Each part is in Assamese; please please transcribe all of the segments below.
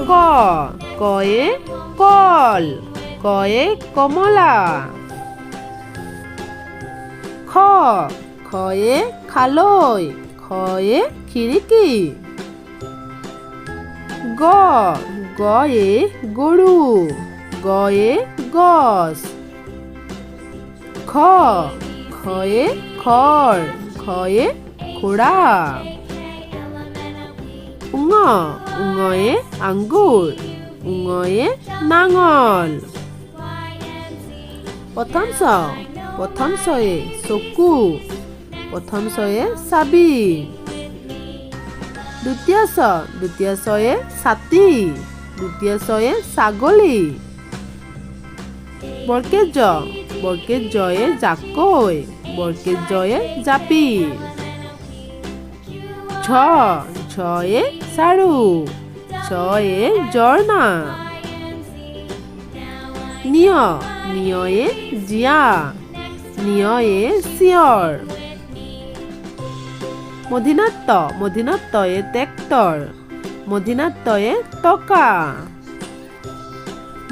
ক কয়ে কল কয়ে কমলা খ খয়ে খালৈ খয়ে খিৰিকী গ গয়ে গৰু গয়ে গছ খ খয়ে খৰ খয়ে ঘোঁৰা উঙ উঙয়ে আঙ্গুৰ উঙয়ে নাঙল প্ৰথম ছয়ে চকু প্ৰথম ছয়ে চাবি দ্বিতীয় ছয়ে ছাতি দ্বিতীয় ছয়ে ছাগলী বৰ্গেত জয়ে জাকৈ বৰ্গেত জয়ে জাপি ঝয়ে ঝাৰু ঝয়ে ঝৰ্ণা নিয়য়ে জীয়া নিয়য়ে চিঞৰ মধিনাত্তয়ে ট্ৰেক্টৰ মধিনাত্তয়ে টকা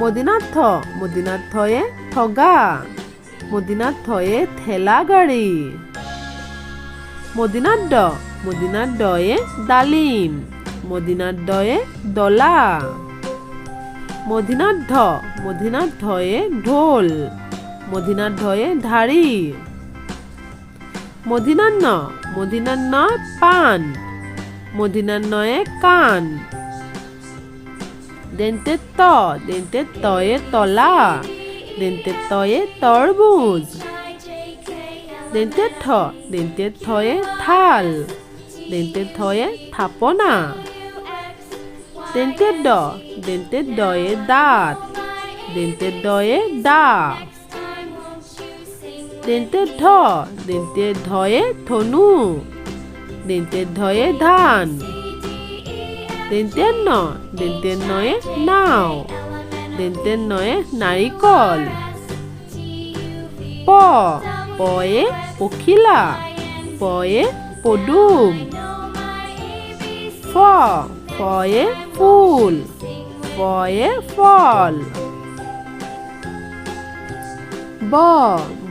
মধিনাথয়ে ঠগা মধিনাথয়ে ঠেলা গাড়ী মদিনাদ্দয়ে ডালিম মদিনাদ্দয়ে ডলা মধিনাথয়ে ঢোল মধিনাথয়ে ঢাৰি মধিনান্নয়ে পাণ মধিনান্নয়ে কাণ দন্তেতয়ে তলা দন্তেতয়ে তৰমুজ দন্তেথয়ে থাল দন্তেথয়ে থাপনা দন্তেদ্দয়ে দাঁত দন্তেদ্দয়ে দা দন্তেধয়ে ধনু দন্তেধয়ে ধান দন্তেন্নয়ে নাও দন্তেন্নয়ে নাৰিকল পয়ে পখিলা পয়ে পদুম ফয়ে ফুল ফয়ে ফল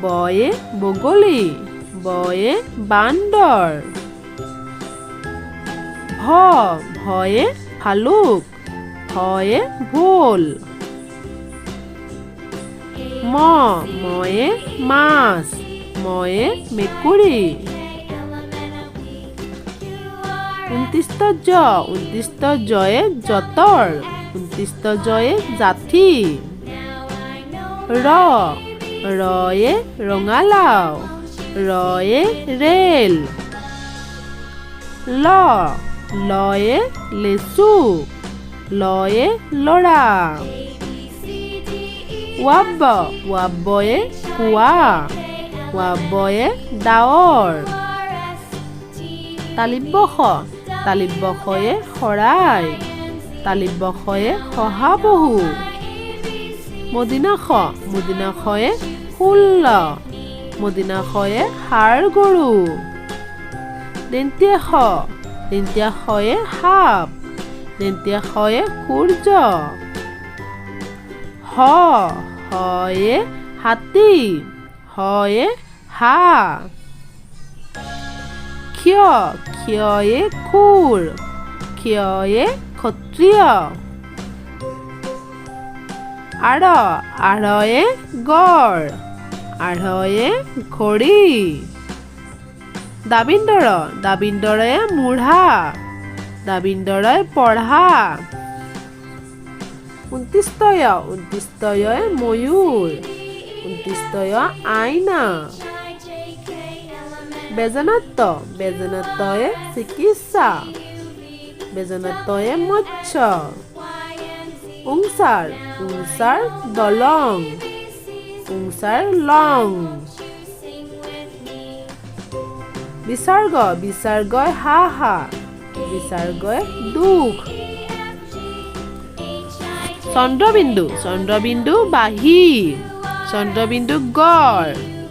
বয়ে বগলী বয়ে বান্দৰ ভয়ে ভালুক ভয়ে ভোল ময়ে মাছ ময়ে মেকুৰী 29 জয়ে যঁতৰ 29 জয়ে জাঠি ৰয়ে ৰঙালাও ৰয়ে ৰেল লয়ে লেচু লয়ে ল'ৰা ৱাবয়ে কুৱা ৱাবয়ে ডাৱৰ তালিবশয়ে শৰাই তালিবশয়ে শহাপহু মদিনাখয়ে ষোল্ল মদিনাখয়ে ষাঁড় গৰু দন্ত্যাখয়ে সাপ দন্ত্যাখয়ে সূৰ্য হয়ে হাতী হয়ে হাঁহ ক্ষয়ে খুৰ ক্ষয়ে ক্ষত্ৰিয় আঢ়য়ে গড় আঢ়য়ে ঘড়ী দাবিন্দৰে মূঢ়া দাবিন্দৰে পঢ়া 29 ময়ূৰ 29 আইনা বেজনাত্তয়ে চিকিৎসা বেজনাত্তয়ে মৎস্য উংচাৰ দলং উংচাৰ লং বিসৰ্গয় হাহা বিসৰ্গয় দুখ চন্দ্ৰবিন্দু বাঁহী চন্দ্ৰবিন্দু গড়